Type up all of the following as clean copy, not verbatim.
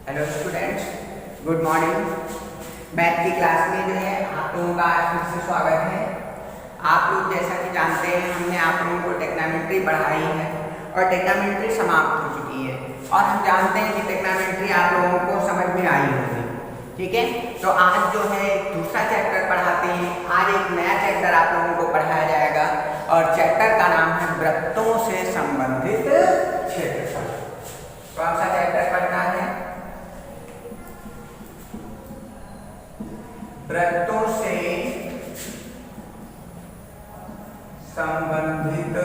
Hello students, good morning. Math की class में जो है आप लोगों का आज फिर से स्वागत है। आप लोग जैसा कि जानते हैं हमने आप लोगों को टेक्नोमेट्री पढ़ाई है और टेक्नोमेट्री समाप्त हो चुकी है और हम जानते हैं कि टेक्नोमेट्री आप लोगों को समझ में आई होगी। ठीक है, तो आज जो है एक दूसरा चैप्टर पढ़ाते हैं। आज एक नया चैप्टर आप लोगों को पढ़ाया जाएगा और चैप्टर का नाम है वृत्तों से संबंधित क्षेत्रफल। कौन सा चैप्टर पढ़ना है? वृत्तों से संबंधित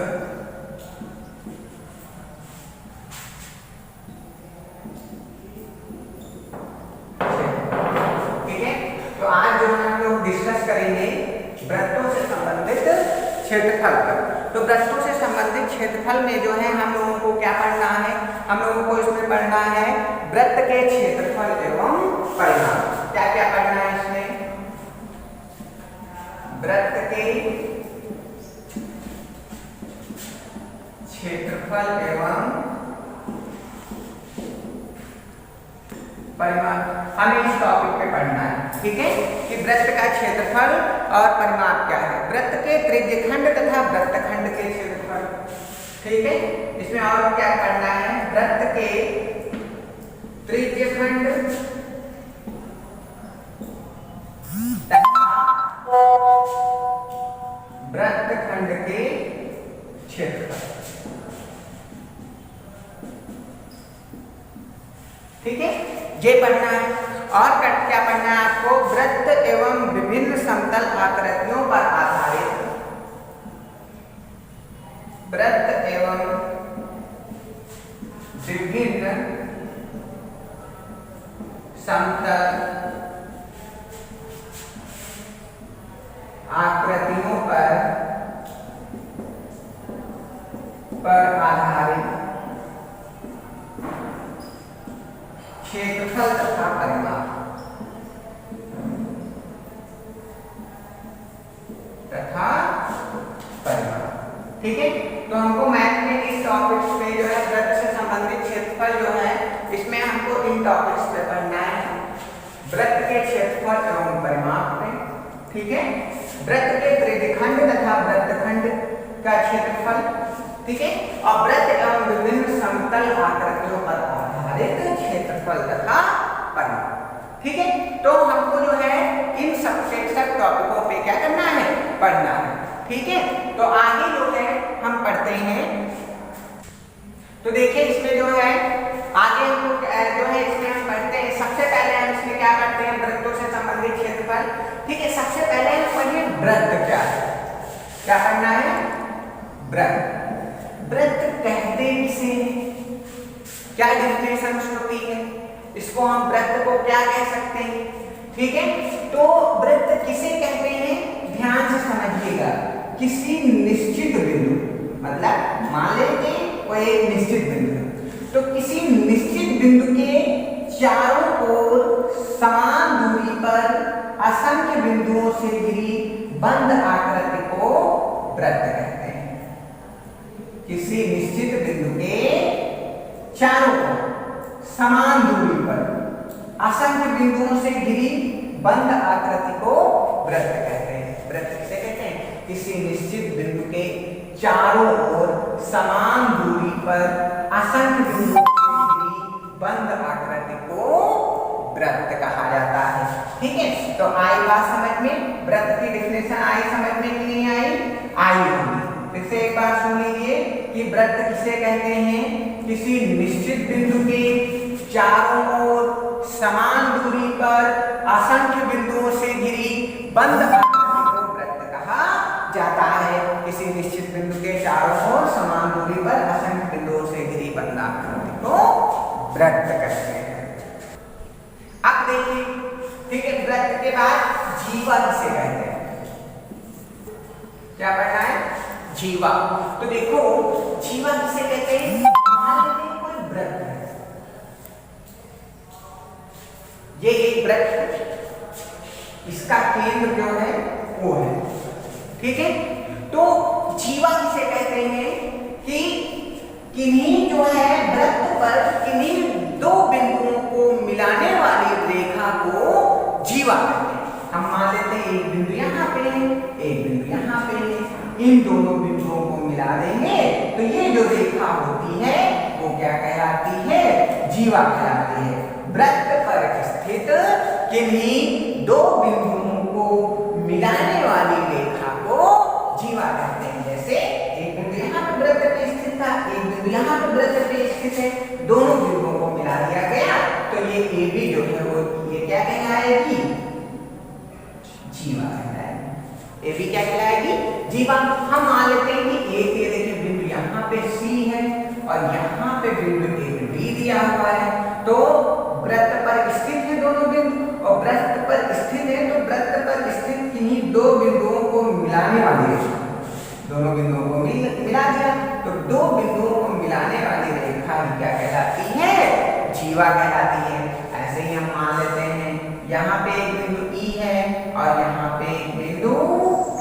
ठीक है, तो आज जो है हम लोग डिस्कस करेंगे वृत्तों से संबंधित क्षेत्रफल पर। तो वृत्तों से संबंधित क्षेत्रफल में जो है हम लोगों को क्या पढ़ना है? हम लोगों को इसमें पढ़ना है वृत्त के क्षेत्रफल एवं परिमाप। क्या क्या पढ़ना है इसमें? वृत्त के क्षेत्रफल एवं परिमाप हमें इस टॉपिक पे पढ़ना है। ठीक है, कि वृत्त का क्षेत्रफल और परिमाप क्या है, वृत्त के त्रिज्यखंड तथा वृत्तखंड के क्षेत्रफल। ठीक है, इसमें और क्या पढ़ना है? वृत्त के त्रिज्यखंड वृत्तखंड के क्षेत्रफल। ठीक है, ये पढ़ना है। और क्या पढ़ना है आपको? वृत्त एवं विभिन्न समतल आकृतियों पर आधारित वृत्त एवं विभिन्न समतल आकृतियों पर आधारित क्षेत्रफल तथा परिमाप ठीक है, तो हमको मैथ में इस टॉपिक्स पे जो है वृत्त से संबंधित क्षेत्रफल जो है इसमें हमको इन टॉपिक्स पे पढ़ना है। वृत्त के क्षेत्रफल एवं परिमाप पे, ठीक है, वृत्त के त्रिज्यखंड तथा वृत्तखंड का क्षेत्रफल, ठीक है, और वृत्त एवं विभिन्न समतल आकृतियों पर आधारित क्षेत्रफल तथा परिमाप। ठीक है, तो हमको जो है इन सब टॉपिकों पे क्या करना है? पढ़ना है। ठीक है, तो आगे जो है हम पढ़ते हैं। तो देखिए इसमें जो है आगे हमको जो है इसमें हम पढ़ते हैं। सबसे पहले हम इसमें क्या करते हैं? वृत्तों से संबंधित क्षेत्रफल। ठीक है, सबसे पहले हम पढ़िए वृत्त क्या है। क्या पढ़ना है? वृत्त। वृत्त कहते किसे? क्या डेफिनेशन होती है? इसको हम वृत्त को क्या कह सकते हैं? ठीक है, तो वृत्त किसे कहते हैं? ध्यान से समझिएगा। किसी निश्चित बिंदु, मतलब मान लेते कोई एक निश्चित बिंदु है, तो किसी निश्चित बिंदु के चारों ओर समान दूरी पर असंख्य बिंदुओं से घिरी बंद आकृति को वृत्त कहते हैं। किसी निश्चित बिंदु के चारों ओर समान दूरी पर असंख्य बिंदुओं से घिरी बंद आकृति को वृत्त कहते हैं। वृत्त किसे कहते हैं? किसी निश्चित बिंदु के चारों ओर समान दूरी पर असंख्य बिंदुओं से घिरी बंद आकृति को वृत्त कहा जाता है। ठीक है, तो आई बात समझ में? वृत्त की डेफिनेशन आई समझ में कि नहीं आई? आई होगी। फिर से एक बार सुन लीजिए कि वृत्त किसे कहते हैं? किसी निश्चित बिंदु के चारों ओर समान दूरी पर असंख्य बिंदुओं से घिरी बंद आकृति को वृत्त कहा जाता है। किसी निश्चित बिंदु के चारों ओर समान दूरी पर असंख्य बिंदुओं से घिरी बंद आकृति को वृत्त कहते हैं। अब देखिए, ठीक है, वृत्त के बाद जीवा किसे कहते हैं? क्या पढ़ना है? जीवा। तो देखो जीवा किसे कहते हैं? मान लीजिए कोई वृत्त है, ये एक वृत्त है, इसका केंद्र जो है वो है। ठीक है, तो जीवा किसे कहते हैं? कि किन्हीं जो है वृत्त पर किन्हीं दो बिंदुओं को मिला जीवा कहते हैं। हम मान लेते हैं एक बिंदु यहाँ पे है, एक बिंदु यहाँ पे है, इन दोनों बिंदुओं को मिला देंगे तो ये जो रेखा होती है वो क्या कहलाती है? जीवा कहलाती है। वृत्त पर स्थित किन्हीं दो बिंदुओं को मिलाने वाली रेखा को जीवा कहते हैं। जैसे एक बिंदु यहाँ पे वृत्त पे स्थित था, एक बिंदु यहाँ पे वृत्त पे स्थित है, दोनों बिंदुओं को मिला दिया गया तो ये AB जो है वो ये क्या कहलाएगी? जीवा कहलाएगी। AB क्या कहलाएगी? जीवा। हम मान लेते हैं कि एक ये देखिए बिंदु यहाँ पे C है और यहाँ पे बिंदु एक B दिया हुआ है, तो वृत्त पर स्थित है दोनों बिंदु और वृत्त पर स्थित है तो वृत्त पर स्थित किन्हीं दो बिंदुओं को मिलाने वाली रेखा, दोनों बिंदुओं को मिला दिया तो दो बिंदुओं को मिलाने वाली रेखा क्या कहलाती है? जीवा कहलाती है। ऐसे ही हम मान लेते हैं यहाँ पे एक बिंदु E है और यहाँ पे एक बिंदु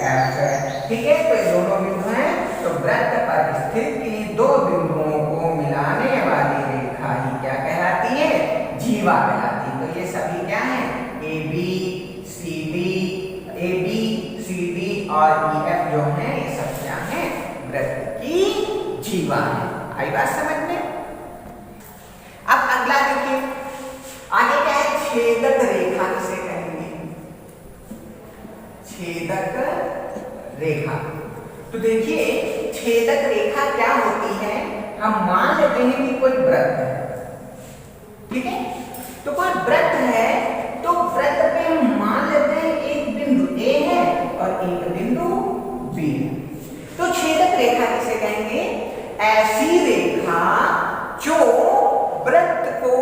F है, ठीक है। तो ये दोनों बिंदु हैं तो वृत्त पर स्थित किन्हीं दो बिंदुओं को मिलाने वाली रेखा ही क्या कहलाती है? जीवा कहलाती है। तो ये सभी क्या है? AB, CD और EF जो है ये सब क्या है? वृत्त की जीवा है। आई बात समझ में? अब अगला देखिए, आगे क्या है? छेदक रेखा किसे कहेंगे? छेदक रेखा। तो देखिए छेदक रेखा क्या होती है? हम मान लेते हैं कि कोई वृत्त है, ठीक है। तो कोई वृत्त है तो वृत्त पे हम मान लेते हैं एक बिंदु A है और एक बिंदु B है। तो छेदक रेखा किसे कहेंगे? ऐसी रेखा जो वृत्त को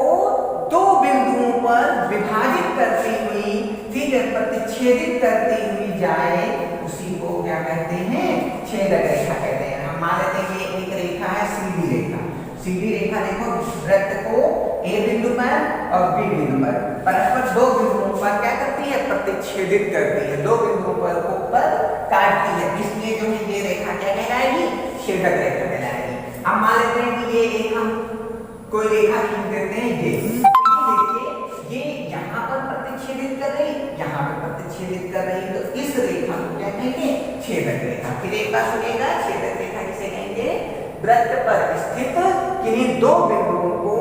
दो बिंदुओं पर विभाजित करती हुई, ठीक है, प्रतिच्छेदित करती हुई जाए, उसी को क्या कहते हैं? छेदक रेखा कहते हैं। हम मान लेते हैं कि एक रेखा है सीधी रेखा। सीधी रेखा देखो वृत्त को A बिंदु पर और B बिंदु पर परस्पर दो बिंदुओं पर क्या करती है? प्रतिच्छेदित करती है, दो बिंदुओं पर काटती है, इसलिए जो है ये रेखा क्या कहलाएगी? छेदक रेखा कहलाएगी। हम मान लेते हैं कि ये एक हम कोई रेखा खींच देते हैं, ये देखिए ये यहाँ पर प्रतिच्छेदित कर रही, यहाँ पर प्रतिच्छेदित कर रही, तो इस रेखा को क्या कहेंगे? छेदक रेखा। फिर एक बार सुनिएगा, छेदक रेखा किसे कहेंगे? वृत्त पर स्थित किन्हीं दो बिंदुओं को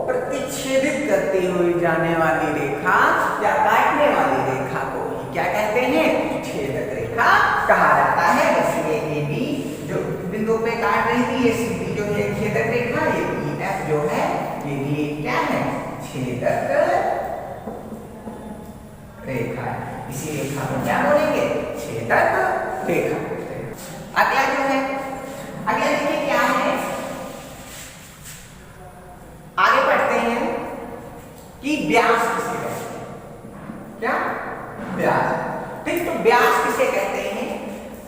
प्रतिच्छेदित करते हुए जाने वाली रेखा या काटने वाली रेखा को क्या कहते हैं? छेदक रेखा कहा जाता है। जैसे ये AB जो बिंदु पे काट रही थी, ये CD जो है छेदक रेखा, ये EF जो है ये भी क्या है? छेदक रेखा है। इसी रेखा को क्या बोलेंगे? छेदक रेखा। अगला जो है, अगला देखिए क्या है? आगे पढ़ते हैं कि व्यास किसे कहते हैं? क्या? व्यास। ठीक, तो व्यास किसे कहते हैं?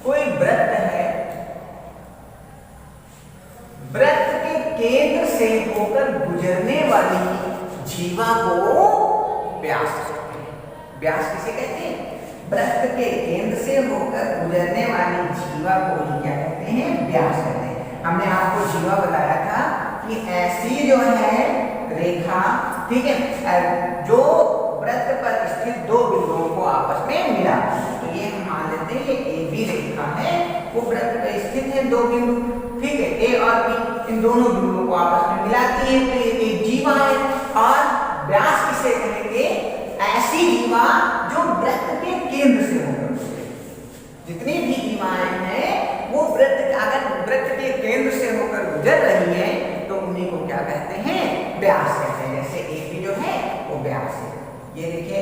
कोई वृत्त है, वृत्त के केंद्र से होकर गुजरने वाली जीवा को व्यास कहते हैं। व्यास किसे कहते हैं? वृत्त के केंद्र से होकर गुजरने वाली जीवा को ही क्या कहते हैं? व्यास कहते हैं। हमने आपको जीवा बताया था कि ऐसी जो है रेखा, ठीक है, जो वृत्त पर स्थित दो बिंदुओं को आपस में मिला, तो ये हम मान लेते हैं ये AB रेखा है, वो वृत्त पर स्थित है दो बिंदु, ठीक है, A और B, इन दोनों बिंदुओं को आपस में मिलाती है, तो ये जीवा है। और व्यास किसे कहेंगे? ऐसी जीवा जो वृत्त के केंद्र से होकर, जितनी भी जीवाएं हैं वो अगर वृत्त के केंद्र से होकर गुजर रही है तो उन्हीं को क्या कहते हैं? व्यास कहते हैं। जैसे AB जो है वो व्यास है। ये देखिए,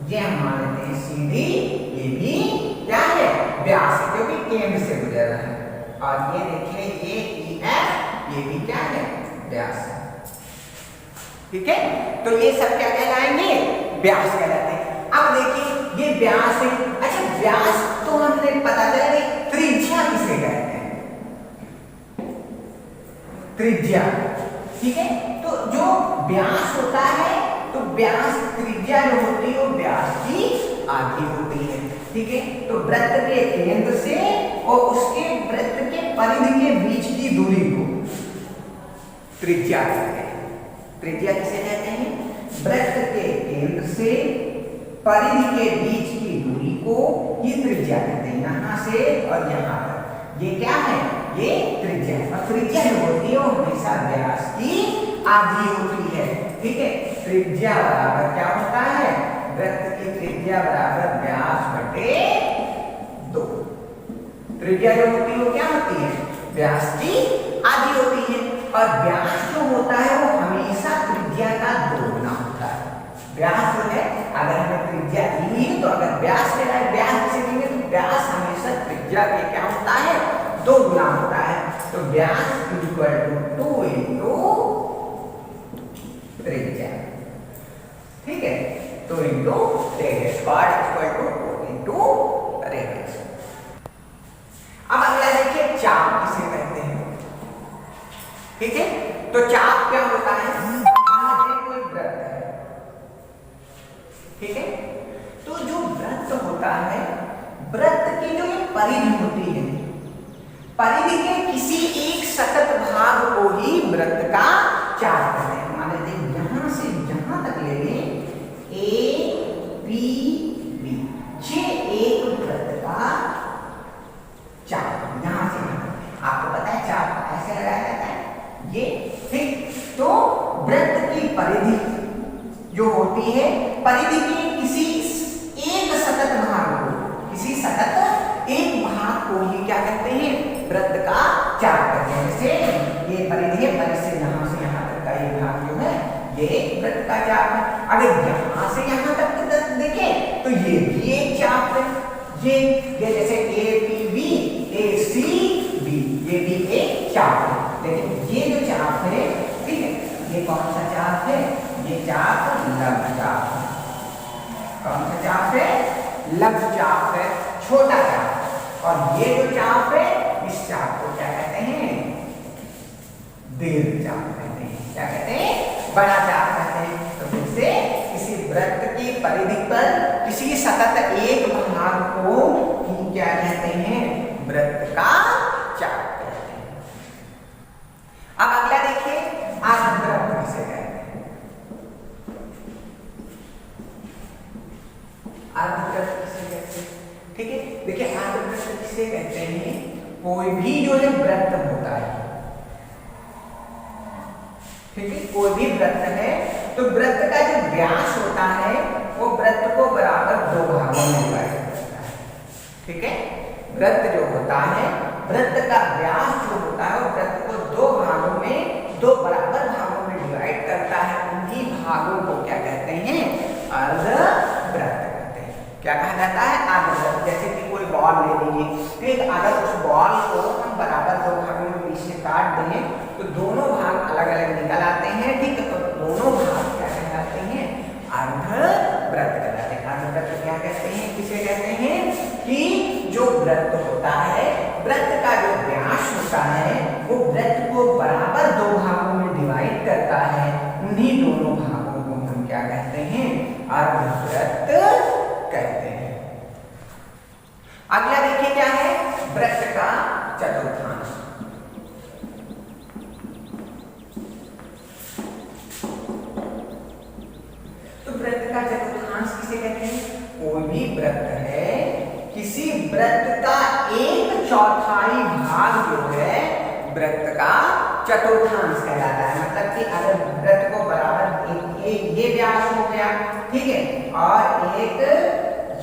ये हम मान लेते हैं CD, ये भी क्या है? व्यास है, क्योंकि केंद्र से गुजर रहा है। और ये देखिए ये EF, ये भी क्या है? व्यास है, ठीक है। तो ये सब क्या कहलाएंगे? व्यास कहलाते हैं। अब देखिए ये व्यास है। अच्छा, व्यास तो हमने पता चला कि त्रिज्या किसे कहते हैं? त्रिज्या, ठीक है। तो जो व्यास होता है, तो व्यास त्रिज्या जो होती है वो व्यास की आधी होती है, ठीक है। तो वृत्त के केंद्र से और उसके वृत्त के परिधि के बीच की दूरी को त्रिज्या कहते हैं। त्रिज्या किसे कहते हैं? वृत्त के केंद्र से परिधि के बीच की दूरी को ये त्रिज्या कहते हैं, यहाँ से और यहाँ तक। ये क्या है? ये त्रिज्या है। और त्रिज्या जो होती है वो हमेशा व्यास की आधी होती है। ठीक है, त्रिज्या बराबर क्या होता है? वृत्त की त्रिज्या बराबर व्यास बटे 2। त्रिज्या जो होती है वो क्या होती है? व्यास की आधी होती है। और व्यास जो होता है वो हमेशा त्रिज्या का 2 गुना होता है। व्यास जो है, अगर हमें त्रिज्या दी है तो अगर व्यास लेना है, व्यास से देंगे तो व्यास हमेशा त्रिज्या के क्या होता है? 2 गुना होता है। तो व्यास इक्वल टू 2 इंटू त्रिज्या। ठीक है, 2 into radius, part equal to 2 into radius. अब अगला देखिए, चाप किसे कहते हैं? ठीक है, तो चाप क्या होता है? कोई वृत्त है, ठीक है, तो जो वृत्त होता है, वृत्त की जो ये परिधि होती है, परिधि के किसी एक सतत भाग को ही वृत्त का चाप कहते हैं। मान लीजिए यहां से यहां तक ले लें, ए बी बी, ये एक वृत्त का चाप। यहां से आपको पता है चाप ऐसे लगाया जाता है, ये। ठीक, तो वृत्त की परिधि जो होती है, परिधि के किसी एक सतत भाग को, किसी सतत एक भाग को ही क्या कहते हैं? वृत्त का चाप कहते हैं। जैसे ये परिधि है, परिधि से यहाँ तक का ये भाग जो है ये वृत्त का चाप है। अगर यहाँ से यहाँ तक देखें तो ये भी एक चाप है। ये जैसे A P B, A C B, ये भी एक चाप है। लेकिन ये जो चाप है, ठीक है, ये कौन सा चाप है? ये चाप लघु चाप है। कौन सा चाप है? लघु चाप है, छोटा चाप। और ये जो चाप है, इस चाप को क्या कहते हैं? दीर्घ चाप कहते हैं। क्या कहते हैं? बड़ा चाप कहते हैं। तो फिर से किसी वृत्त की परिधि पर किसी सतत एक भाग को ही क्या कहते हैं? वृत्त का चाप कहते हैं। अब अगला देखिए, अर्धवृत्त किसे कहते हैं? अर्धवृत्त किसे कहते हैं? ठीक है, देखिए अर्धवृत्त किसे कहते हैं? कोई भी जो है वृत्त होता है, ठीक है, कोई भी वृत्त है तो वृत्त का जो व्यास होता है वो वृत्त को बराबर 2 भागों में डिवाइड करता है। ठीक है, वृत्त जो होता है, वृत्त का व्यास जो होता है वो वृत्त को 2 भागों में, 2 बराबर भागों में डिवाइड करता है। उन्हीं भागों को क्या कहते हैं? अर्धवृत्त कहते हैं। क्या कहा जाता है? अर्धवृत्त। जैसे कि कोई बॉल ले लीजिए, ठीक, अगर उस बॉल को हम बराबर 2 भागों में बीच से काट दें तो दोनों भाग अलग अलग निकल आते हैं। ठीक है, तो दोनों भाग क्या कहलाते हैं? अर्धवृत्त कहलाते हैं। अर्धवृत्त क्या कहते हैं? किसे कहते हैं? कि जो वृत्त होता है, वृत्त का जो व्यास होता है वो वृत्त को बराबर 2 भागों में डिवाइड करता है। उन्हीं दोनों भागों को हम क्या कहते हैं? अर्धवृत्त कहते हैं। अगला देखिए क्या है? वृत्त का चतुर्थांश। तो वृत्त का चतुर्थांश किसे कहते हैं? कोई भी वृत्त है, किसी वृत्त का 1/4 भाग जो है वृत्त का चतुर्थांश कहलाता है। मतलब कि अगर वृत्त को बराबर एक ये व्यास हो गया, ठीक है, और एक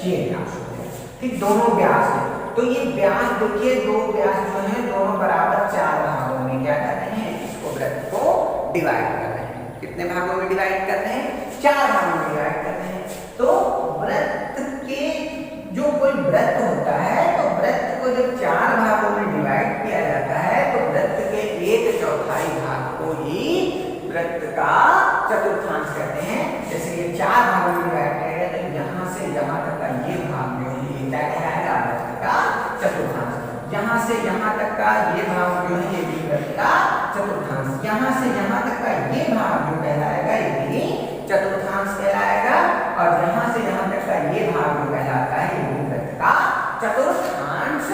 ये व्यास हो गया, ठीक, दोनों व्यास है, तो ये व्यास देखिए, 2 व्यास जो है दोनों बराबर 4 भागों में क्या कर रहे हैं? इसको वृत्त को डिवाइड कर रहे हैं। कितने भागों में डिवाइड कर रहे हैं? 4 भागों में डिवाइड कर रहे हैं। तो वृत्त के जो कोई वृत्त होता है, तो वृत्त को जब 4 भागों में डिवाइड किया जाता है तो वृत्त के 1/4 भाग को ही वृत्त का चतुर्थांश कहते हैं। जैसे ये 4 भागों में डिवाइड किया गया तो यहाँ से यहाँ तक का ये भाग जो है ये क्या कहलाएगा? वृत्त का चतुर्थांश। यहाँ से यहाँ तक का ये भाग जो है ये भी वृत्त का चतुर्थांश। यहाँ से यहाँ तक का ये भाग जो कहलाएगा ये भी चतुर्थांश कहलाएगा। और यहाँ से यहाँ तक का ये भाग जो कहलाता है ये भी वृत्त का चतुर्थांश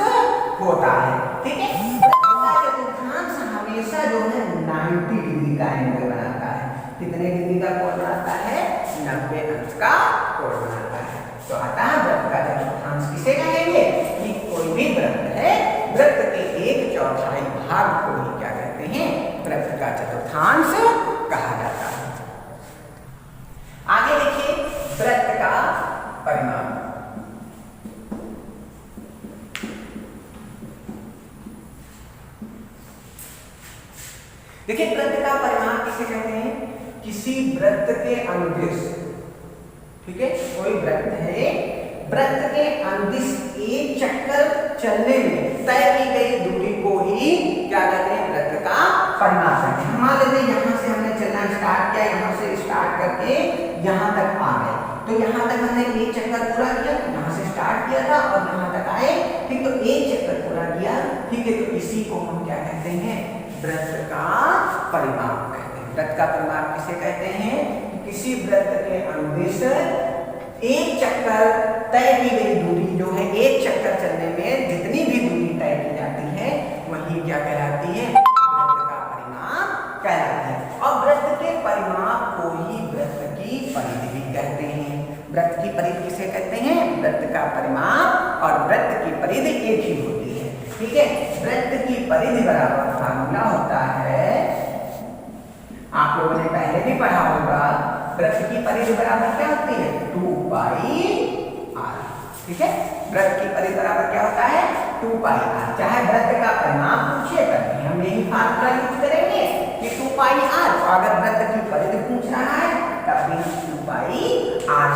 होता है। ठीक है, वृत्त का चतुर्थांश हमेशा जो है 90 डिग्री का एंगल बनाता है। कितने डिग्री का कोण बनाता है? 90 अंश का कोण बनाता है। तो अतः वृत्त का चतुर्थांश किसे कहेंगे कि कोई भी वृत्त है, वृत्त के 1/4 भाग को ही क्या कहते हैं, वृत्त का चतुर्थांश कहा जाता है। आगे देखिए वृत्त का परिमाप। देखिए वृत्त का परिमाप किसे कहते हैं, किसी वृत्त के अनुदिश, ठीक है, कोई वृत्त है, वृत्त के अनुदिश एक चक्कर चलने में तय की गई दूरी को ही क्या कहते हैं, वृत्त का परिमाप कहते हैं। मान लेते हैं यहाँ से हमने चलना स्टार्ट किया, यहाँ से स्टार्ट करके यहाँ तक आ गए, तो यहाँ तक हमने एक चक्कर पूरा किया, यहाँ से स्टार्ट किया था और यहाँ तक आए, ठीक, तो एक चक्कर पूरा किया, ठीक है, तो इसी को हम क्या कहते हैं, वृत्त का परिमाप कहते हैं। वृत्त का परिमाप किसे कहते हैं, किसी वृत्त के अनुदिश एक चक्कर तय की गई दूरी जो है, एक चक्कर चलने में जितनी भी दूरी तय की जाती है वही क्या कहलाती है, वृत्त का परिमाप कहलाती है। और वृत्त के परिमाप को ही वृत्त की परिधि भी कहते हैं। वृत्त की परिधि किसे कहते हैं, वृत्त का परिमाप और वृत्त की परिधि एक ही होती है, ठीक है। वृत्त की परिधि बराबर फार्मूला होता है, आप लोगों ने पहले भी पढ़ा होगा, वृत्त की परिधि बराबर क्या होती है, 2πr, ठीक है। वृत्त की परिधि बराबर क्या होता है, 2πr। चाहे वृत्त का परिमाप पूछे तभी हम यही फार्मूला यूज करेंगे कि 2πr, तो अगर वृत्त की परिधि पूछ रहा है तब भी हम 2πr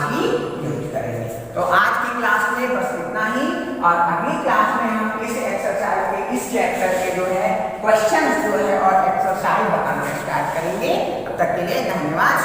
ही यूज करेंगे। तो आज की क्लास में बस इतना ही, और अगली क्लास में हम इस एक्सरसाइज के, इस चैप्टर के जो है क्वेश्चंस जो है और एक्सरसाइज बताना स्टार्ट करेंगे। तब तक के लिए धन्यवाद।